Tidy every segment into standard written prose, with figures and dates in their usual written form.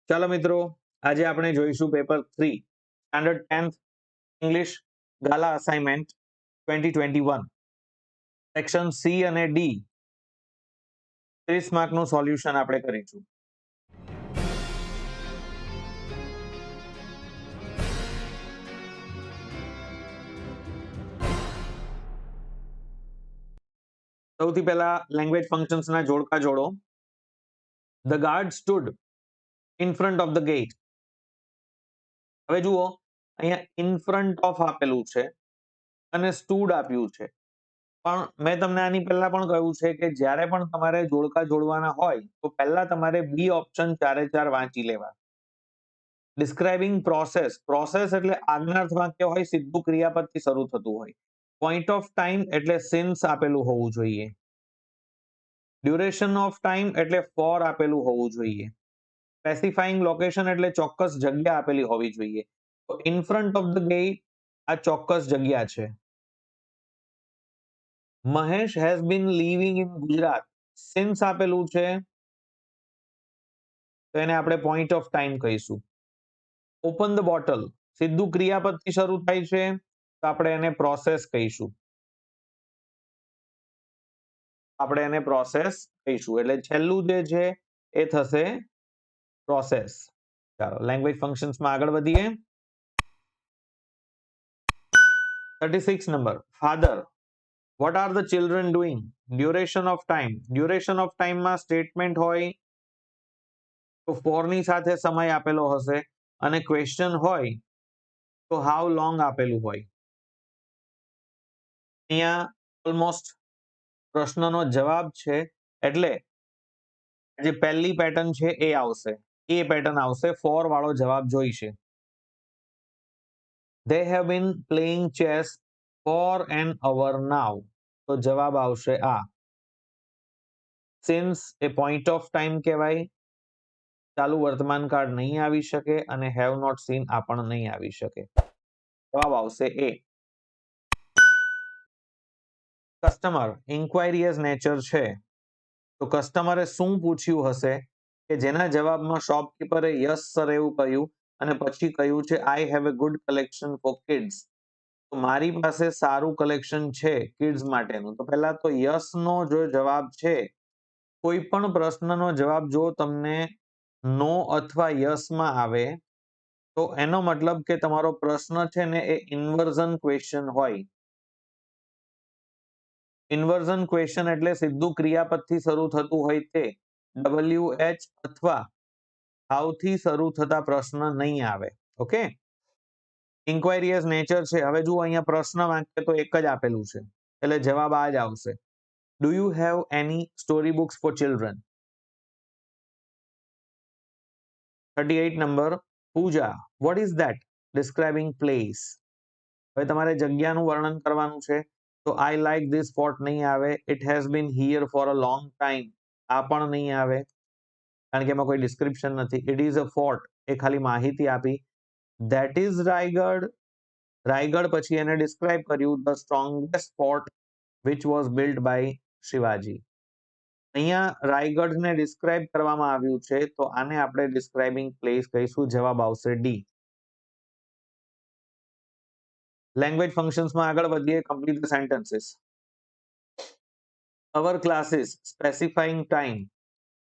ચાલો મિત્રો, આજે આપણે જોઈશું paper 3 standard 10th English Gala assignment 2021 section C અને ડી 30 માર્કનું સોલ્યુશન આપણે કરીશું. સૌથી પહેલા લેંગ્વેજ ફંક્શન્સના જોડકા જોડો. The guard stood in front of the gate. હવે જુઓ, અહીંયા ઇન ફ્રન્ટ ઓફ આપેલું છે અને સ્ટુડ આપ્યું છે, પણ મેં તમને આની પહેલા પણ કહ્યું છે કે જ્યારે પણ તમારે જોડકા જોડવાના હોય તો પહેલા તમારે બી ઓપ્શન ચારે ચાર વાંચી લેવા. Describing process. પ્રોસેસ એટલે આજ્ઞાર્થ વાક્ય હોય, સીધું ક્રિયાપદથી શરૂ થતું હોય. પોઈન્ટ ઓફ ટાઈમ એટલે સિન્સ આપેલું હોવું જોઈએ. ડ્યુરેશન ઓફ ટાઈમ એટલે ફોર આપેલું હોવું જોઈએ. સ્પેસિફાઈંગ લોકેશન એટલે ચોક્કસ જગ્યા આપેલી હોવી જોઈએ. તો in front of the gate આ ચોક્કસ જગ્યા છે. Mahesh has been living in Gujarat. Since આપેલું છે તો એને આપણે પોઈન્ટ ઓફ ટાઈમ કહીશું. ઓપન ધ બોટલ સીધું ક્રિયાપદથી શરૂ થાય છે તો આપણે એને પ્રોસેસ કહીશું. એટલે છેલ્લું જે છે એ થશે પ્રોસેસ. ચાલો લેંગ્વેજ ફંક્શન્સમાં આગળ વધીએ. 36 number, father. What are the children doing? Duration of time. Duration of ટાઈમમાં સ્ટેટમેન્ટ હોય તો ફોર ની સાથે સમય આપેલો હશે અને ક્વેશ્ચન હોય તો હાઉ લોંગ આપેલું હોય. અહીંયા ઓલમોસ્ટ પ્રશ્નનો જવાબ છે એટલે જે પહેલી પેટર્ન છે એ આવશે, એ પેટર્ન આવશે, ફોર વાળો જવાબ જોઈશે. They have been playing chess for an hour now. તો જવાબ આવશે આ. Since A point of time કહેવાય. ચાલુ વર્તમાન કાળ નહીં આવી શકે અને હેવ નોટ સીન આ પણ નહીં આવી શકે. જવાબ આવશે એ. કસ્ટમર. ઇન્ક્વાયરી એઝ નેચર છે તો કસ્ટમરે શું પૂછ્યું હશે કે જેના જવાબમાં શોપકીપરે યસ સર એવું કહ્યું અને પછી કહ્યું છે I have a good collection four kids. તો મારી પાસે સારું કલેક્શન છે કિડ્સ માટેનું. તો પહેલા તો યસ નો જો જવાબ છે, કોઈ પણ પ્રશ્નનો જવાબ જો તમને નો અથવા યસ માં આવે તો એનો મતલબ કે તમારો પ્રશ્ન છે ને એ ઇન્વર્ઝન ક્વેશ્ચન હોય. ઇન્વર્ઝન ક્વેશ્ચન એટલે સીધું ક્રિયાપદથી શરૂ થતું હોય તે WH અથવા હાઉથી શરૂ થતા પ્રશ્ન નહીં આવે. ઓકે, ઇન્ક્વાયરી એઝ નેચર છે. હવે જુઓ, અહીંયા પ્રશ્ન વાક્ય તો એક જ આપેલું છે એટલે જવાબ આ જ આવશે. Do you have any story books for children? 38 number, Puja. What is that? Describing place. હવે તમારે જગ્યાનું વર્ણન કરવાનું છે તો આઈ લાઈક ધીસ ફોર્ટ નહીં આવે. It has been here for a long time આ પણ નહીં આવે કારણ કે એમાં કોઈ ડિસ્ક્રિપ્શન નથી. ઇટ ઇઝ અ ફોર્ટ એ ખાલી માહિતી આપી. That is Raigad. રાયગઢ પછી એને ડિસ્ક્રાઇબ કર્યું the strongest fort which was built by Shivaji. અહીંયા રાયગઢને ડિસ્ક્રાઇબ કરવામાં આવ્યું છે તો આને આપણે ડિસ્ક્રાઇબિંગ પ્લેસ કહીશું. જવાબ આવશે ડી. લેંગ્વેજ ફંક્શન્સમાં આગળ વધીએ. Complete the sentences. Our classes specifying time.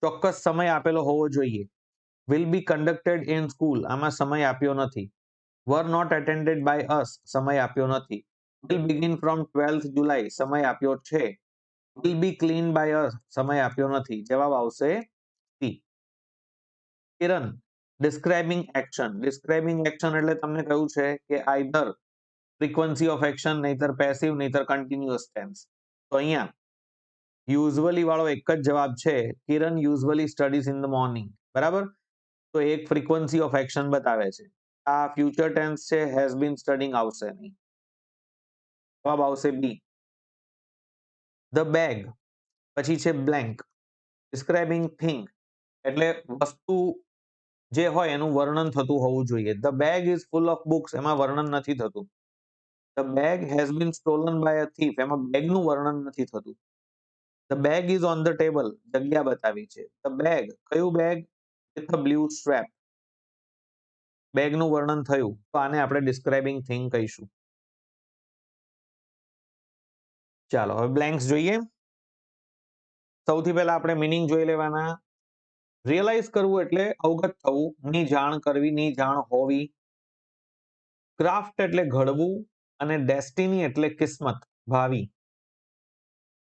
ચોક્કસ સમય આપેલો હોવો જોઈએ. Will be conducted in school આમાં સમય આપ્યો નથી. Were not attended by us સમય આપ્યો નથી. વિલ બિગિન ફ્રોમ 12th જુલાઈ સમય આપ્યો છે. Will be cleaned by us સમય આપ્યો નથી. જવાબ આવશે C. Kiran. Describing action. Describing action એટલે તમને કહ્યું છે કે આઈધર ફ્રીક્વન્સી ઓફ એક્શન, નહીતર પેસિવ, નહીતર કન્ટિન્યુઅસ ટેન્સ. તો અહીંયા યુઝ્યુઅલી વાળો એક જ જવાબ છે. Kiran usually studies in the morning. બરાબર, તો એક ફ્રીક્વન્સી ઓફ એક્શન બતાવે છે. આ ફ્યુચર ટેન્સ છે, હેઝ બીન સ્ટડીંગ આવશે નહીં. જવાબ આવશે બી. ધ બેગ પછી છે બ્લેન્ક. ડિસ્ક્રાઇબિંગ થિંગ એટલે વસ્તુ જે હોય એનું વર્ણન થતું હોવું જોઈએ. The bag is full of books એમાં વર્ણન નથી થતું. The bag has been stolen by a thief એમાં બેગનું વર્ણન નથી થતું. The bag is on the table જગ્યા બતાવી છે. ધ બેગ કયું bag? With a blue strap. બેગનું વર્ણન થયું તો આને આપણે ડિસ્ક્રાઇબિંગ થિંગ કહીશું. ચાલો હવે બ્લેન્ક્સ જોઈએ. સૌથી પહેલા આપણે મીનિંગ જોઈ લેવાના. રિયલાઇઝ કરવું એટલે અવગત થવું, ની જાણ કરવી, ની જાણ હોવી. ક્રાફ્ટ એટલે ઘડવું અને ડેસ્ટિની એટલે કિસ્મત, ભાવિ.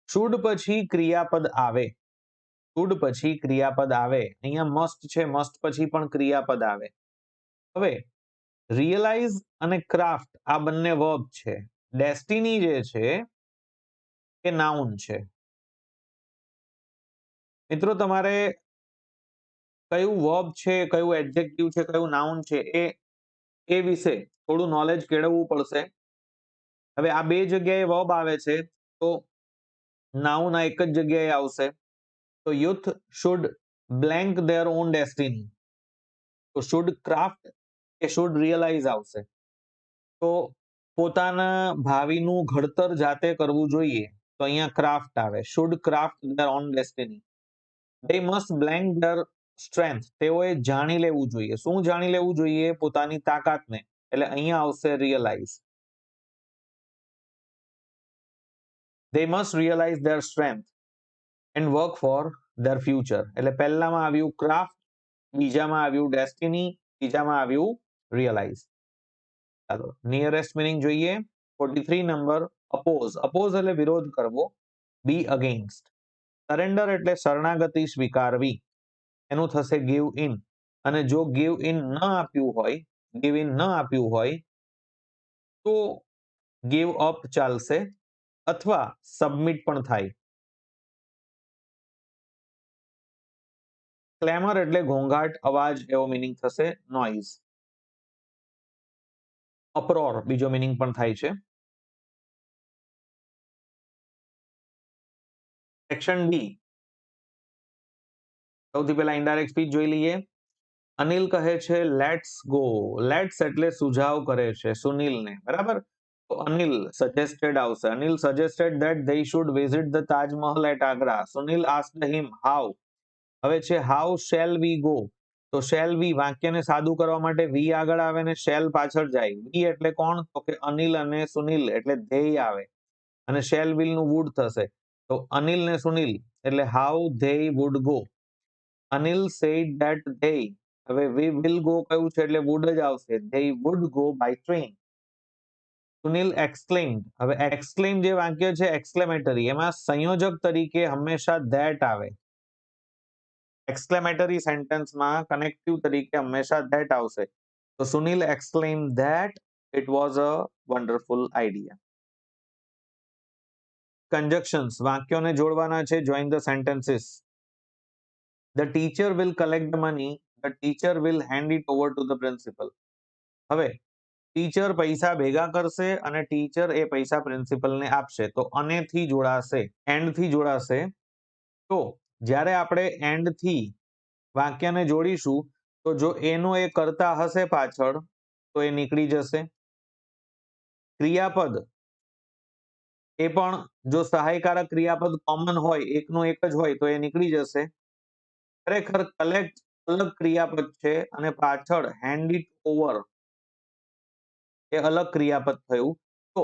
શુડ પછી ક્રિયાપદ આવે. શુડ પછી ક્રિયાપદ આવે. અહીંયા મસ્ટ છે, મસ્ટ પછી પણ ક્રિયાપદ આવે. હવે રિયલાઇઝ અને ક્રાફ્ટ આ બંને વર્બ છે. ડેસ્ટિની જે છે એ નાઉન છે. મિત્રો તમારે કયું વર્બ છે, કયું એડજેક્ટિવ છે, કયું નાઉન છે એ વિશે થોડું નોલેજ કેળવવું પડશે. હવે આ બે જગ્યાએ વર્બ આવે છે તો નાઉન આ એક જ જગ્યાએ આવશે. તો youth should blank there on destiny. તો શુડ ક્રાફ્ટ કે શુડ રિયલાઇઝ આવશે. તો પોતાના ભાવિનું ઘડતર જાતે કરવું જોઈએ તો અહીંયા ક્રાફ્ટ આવે. Should craft there on destiny. they must blank their strength. તેઓએ જાણી લેવું જોઈએ. શું જાણી લેવું જોઈએ? પોતાની તાકાતને. એટલે અહીંયા આવશે realise. they must realize their strength and work for their future. એટલે પહેલામાં આવ્યું ક્રાફ્ટ, બીજામાં આવ્યું ડેસ્ટિની, ત્રીજામાં આવ્યું રિયલાઇઝ. ચાલો નિયરેસ્ટ મીનિંગ જોઈએ. 43 નંબર અપોઝ. અપોઝ એટલે વિરોધ કરવો. બી અગેન્સ્ટ. સરેન્ડર એટલે શરણાગતિ સ્વીકારવી. એનું થશે ગીવ ઇન. અને જો ગીવ ઇન ન આપ્યું હોય, ગીવ ઇન ન આપ્યું હોય તો ગીવ અપ ચાલશે અથવા સબમિટ પણ થાય. ક્લેમર એટલે ઘોંઘાટ, અવાજ એવો મીનિંગ થશે. નોઇઝ. અપરોર બીજો મીનિંગ પણ થાય છે. Section D. સૌથી પહેલા ઇનડાયરેક્ટ સ્પીચ જોઈ લઈએ. અનિલ કહે છે લેટ્સ ગો. લેટ્સ એટલે સુઝાવ કરે છે સુનિલને, બરાબર. તો અનિલ સજેસ્ટેડ આવશે. Anil suggested that they should visit the Taj Mahal at Agra. Sunil asked him how. હવે છે how shall we go. તો shall we વાક્યને સાદું કરવા માટે વી આગળ આવે ને shall પાછળ જાય. વી એટલે કોણ? તો કે અનિલ અને સુનિલ એટલે ધેય આવે અને shall will નું would થશે. તો અનિલ ને સુનિલ એટલે how they would go. Anil said that they, હવે we will go કયું છે એટલે would જ આવશે. they would go by train. Sunil exclaimed. હવે exclaim જે વાક્ય છે એક્સક્લેમેટરી, એમાં સંયોજક તરીકે હંમેશા that આવે. એક્સક્લેમેટરી સેન્ટેન્સમાં કનેક્ટિવ તરીકે હંમેશા that આવશે. તો Sunil exclaimed that it was a wonderful idea. Conjunctions વાક્યોને જોડવાના છે. join the sentences. The teacher will collect the money. The teacher will hand it over to the principal. હવે ટીચર પૈસા ભેગા કરશે અને ટીચર એ પૈસા પ્રિન્સિપલને આપશે. તો અને થી જોડાશે, એન્ડ થી જોડાશે. તો જ્યારે આપણે એન્ડ થી વાક્યને જોડીશું તો જો એનો એ કરતા હશે પાછળ તો એ નીકળી જશે. ક્રિયાપદ એ પણ જો સહાયકારક ક્રિયાપદ કોમન હોય, એકનું એક જ હોય તો એ નીકળી જશે. ખરેખર કલેક્ટ અલગ ક્રિયાપદ છે અને પાછળ હેન્ડ ઇટ ઓવર એ અલગ ક્રિયાપદ થયું તો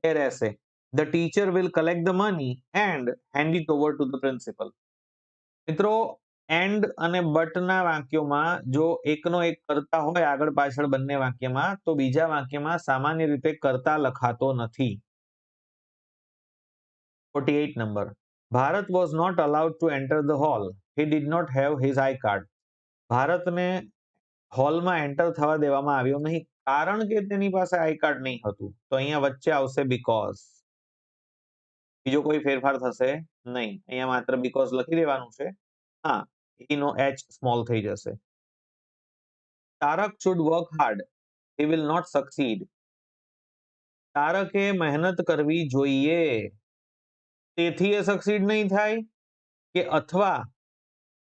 એ રહેશે. The teacher will collect the money and hand it over to the principal. મિત્રો એન્ડ અને બટ ના વાક્યોમાં જો એકનો એક કરતા હોય આગળ પાછળ બંને વાક્યમાં તો બીજા વાક્યમાં સામાન્ય રીતે કરતા લખાતો નથી. 48 number. Bharat was not allowed to enter the hall. He did not have his I card. ભારતને હોલમાં એન્ટર થવા દેવામાં આવ્યો નહીં કારણ કે તેની પાસે આઈ કાર્ડ નહીં હતું. તો અહીંયા વચ્ચે આવશે બીકોઝ. બીજો કોઈ ફેરફાર થશે નહીં. અહીંયા માત્ર બીકોઝ લખી દેવાનું છે. હા, નો એચ સ્મોલ થઈ જશે. Tarak should work hard. He will not succeed. તારકે મહેનત કરવી જોઈએ તેથી એ સક્સીડ નહીં થાય કે અથવા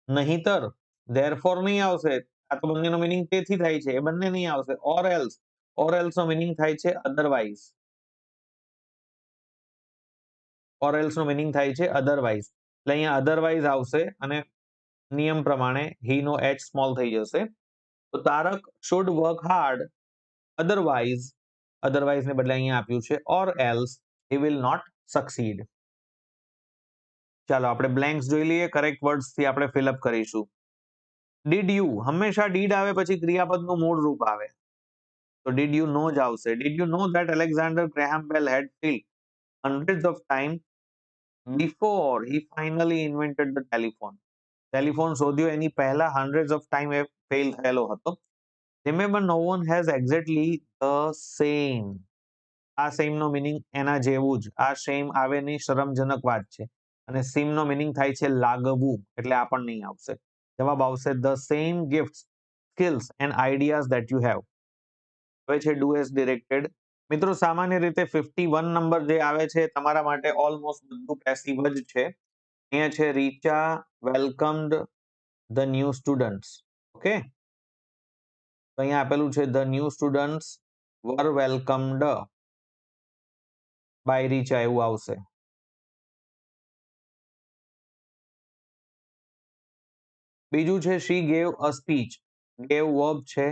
નહીતર therefore નહીં આવશે. આ તો બંનેનો મીનિંગ તેથી થાય છે, એ બંને નહીં આવશે. or else, or else નો મીનિંગ થાય છે otherwise. or else નો મીનિંગ થાય છે otherwise. એટલે અહીંયા otherwise આવશે અને નિયમ પ્રમાણે he નો h સ્મોલ થઈ જશે. તો Tarak should work hard, otherwise ને બદલે અહીંયા આપ્યું છે or else he will not succeed. ચાલો આપણે બ્લેન્ક્સ જોઈ લઈએ, કરેક્ટ વર્ડ્સ થી આપણે ફિલઅપ કરીશું. ડીડ યુ, હંમેશા ડીડ આવે પછી ક્રિયાપદનું મૂળ રૂપ આવે. તો ડીડ યુ નો જ આવશે. Did you know that Alexander Graham Bell had failed hundreds of time before he finally invented the telephone. Telephone શોધ્યો એની પહેલા hundreds of time એ ફેલ થયેલો હતો. Remember, no one has exactly the same. આ same નો meaning એના જેવું જ. આ સેમ આવે નહીં, શરમજનક વાત છે. અને સેમ નો મીનિંગ થાય છે લાગવું, એટલે આ પણ નહીં આવશે. જવાબ આવશે the same gifts, skills and ideas that you have. હવે છે ડુ એઝ ડિરેક્ટેડ. મિત્રો સામાન્ય રીતે 51 નંબર જે આવે છે તમારા માટે ઓલમોસ્ટ બધું પેસિવ જ છે. અહીંયા છે Richa welcomed the new students. Okay, તો અહીંયા આપેલું છે the new students were welcomed by Richa, એવું આવશે. બીજું છે she gave a speech. Gave verb છે,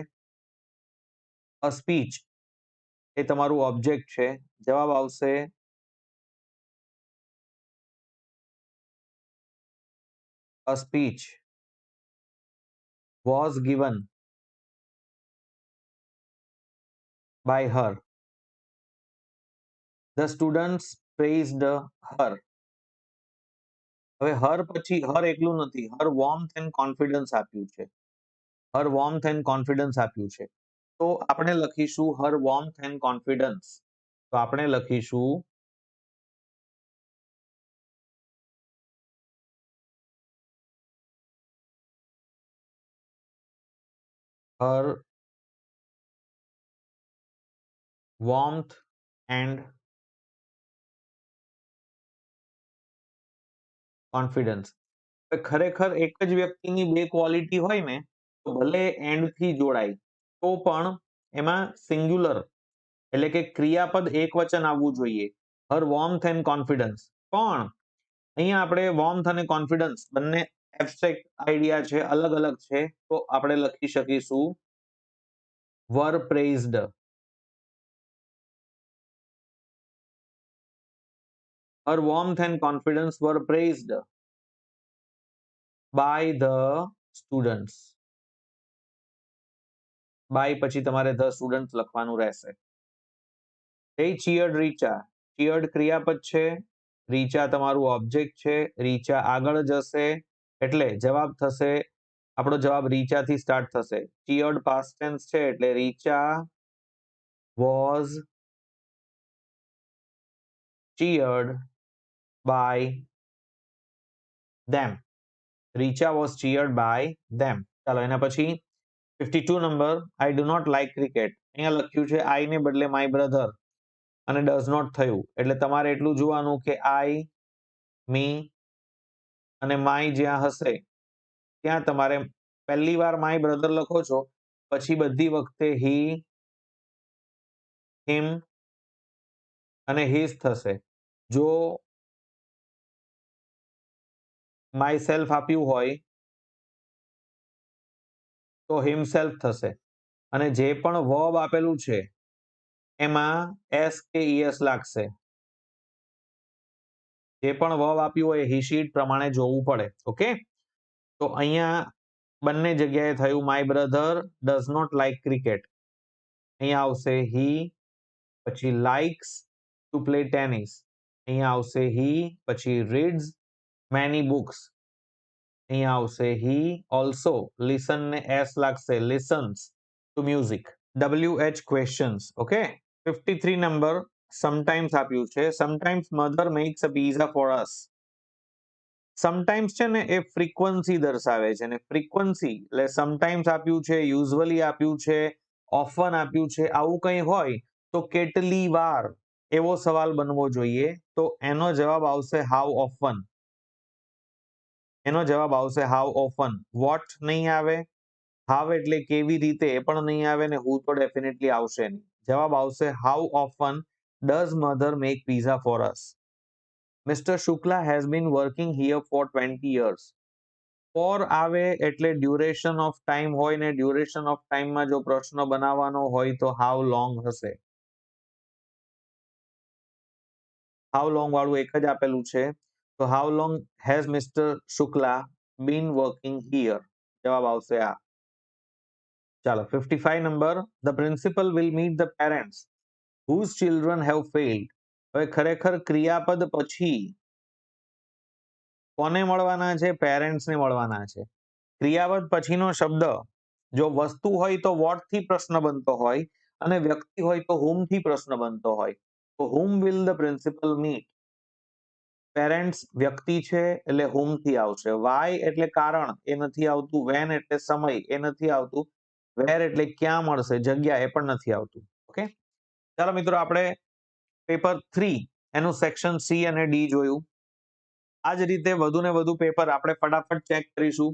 અ સ્પીચ એ તમારું ઓબ્જેક્ટ છે. જવાબ આવશે a speech was given by her. The students praised her. હવે હર પછી હર એકલું નથી, હર વોર્મથ એન્ડ કોન્ફિડન્સ આપ્યું છે. હર વોર્મથ એન્ડ કોન્ફિડન્સ આપ્યું છે. તો આપણે લખીશું હર વોર્મથ એન્ડ કોન્ફિડન્સ. તો આપણે લખીશું હર વોર્મથ એન્ડ કોન્ફિડન્સ. ખરેખર એક જ વ્યક્તિની બે ક્વોલિટી હોય ને તો ભલે એન્ડ થી જોડાય તો પણ એમાં સિંગ્યુલર એટલે કે ક્રિયાપદ એક વચન આવવું જોઈએ. હર વોર્મથ એન્ડ કોન્ફિડન્સ. પણ અહીંયા આપણે વોર્મથ અને કોન્ફિડન્સ બંને એબ્સ્ટ્રેક્ટ આઈડિયા છે, અલગ અલગ છે. તો આપણે લખી શકીશું were praised. Her warmth and confidence were praised by the students. By પછી તમારે ધ સ્ટુડન્ટ્સ લખવાનું રહેશે. They cheered Richa. cheered ક્રિયાપદ છે, રીચા તમારું ઓબ્જેક્ટ છે. રીચા આગળ જશે એટલે જવાબ થશે, આપણો જવાબ રીચા થી સ્ટાર્ટ થશે. cheered past tense છે એટલે Richa was cheered by them. Richa was cheered by them. ચાલો એના પછી 52 number I do not like cricket. અહીંયા લખ્યું છે I ને બદલે my brother અને does not થયું, એટલે તમારે એટલું જોવાનું કે I, me અને my જ્યાં હશે ત્યાં તમારે પહેલી વાર my brother લખો છો, પછી બધી વખતે he, him અને his થશે. જો myself આપ્યું હોય તો himself થશે. અને જે પણ verb આપેલું છે એમાં s કે es લાગશે. જે પણ verb આપ્યું હોય he sheet પ્રમાણે જોવું પડે. ઓકે, તો અહીંયા બંને જગ્યાએ થયું my brother does not like cricket. અહીંયા આવશે he, પછી likes to play tennis. અહીંયા આવશે he, પછી reads many books. અહીંયા આવશે he also listen ને s લાગશે, listens to music. WH questions. Okay, 53 number sometimes આપ્યું છે. Sometimes mother max a pizza for us. Sometimes છે ને એ ફ્રીક્વન્સી દર્શાવે છે, ને ફ્રીક્વન્સી એટલે સમટાઈમ્સ આપ્યું છે, યુઝ્યુઅલી આપ્યું છે, ઓફન આપ્યું છે. આવું કંઈ હોય તો કેટલી વાર એવો સવાલ બનવો જોઈએ. તો એનો જવાબ આવશે હાઉ ઓફન. એનો જવાબ આવશે હાઉ ઓફન. વોટ નહીં આવે, હાવ એટલે કેવી રીતે એ પણ નહીં આવે, ને હું તો ડેફિનેટલી આવશે નહીં. જવાબ આવશે how often does mother make pizza for us. Mr. Shukla has been working here for 20 years. For આવે એટલે ડ્યુરેશન ઓફ ટાઈમ હોય ને ડ્યુરેશન ઓફ ટાઈમમાં જો પ્રશ્ન બનાવવાનો હોય તો હાઉ લોંગ હશે. હાઉ લોંગ વાળું એક જ આપેલું છે, તો how long has mister Shukla been working here? જવાબ આવશે આ. ચાલો 55 number, the principal will meet the parents whose children have failed. હવે ખરેખર ક્રિયાપદ પછી કોને મળવાના છે? પેરેન્ટ્સને મળવાના છે. ક્રિયાપદ પછીનો શબ્દ જો વસ્તુ હોય તો વોટ થી પ્રશ્ન બનતો હોય અને વ્યક્તિ હોય તો whom થી પ્રશ્ન બનતો હોય. તો whom will the principal meet? Parents વ્યક્તિ છે એટલે whom થી આવશે. why એટલે કારણ, એ નથી આવતું. when એટલે સમય, એ નથી આવતું. where એટલે ક્યાં મળશે, જગ્યા, એ પણ નથી આવતું. ઓકે, ચાલો મિત્રો, આપણે પેપર 3 એનું સેક્શન સી અને ડી જોયું. આ જ રીતે વધુ ને વધુ પેપર આપણે ફટાફટ ચેક કરીશું.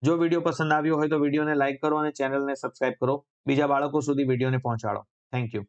જો વિડીયો પસંદ આવ્યો હોય તો વિડીયોને લાઈક કરો અને ચેનલને સબસ્ક્રાઇબ કરો. બીજા બાળકો સુધી વિડીયોને પહોંચાડો. Thank you.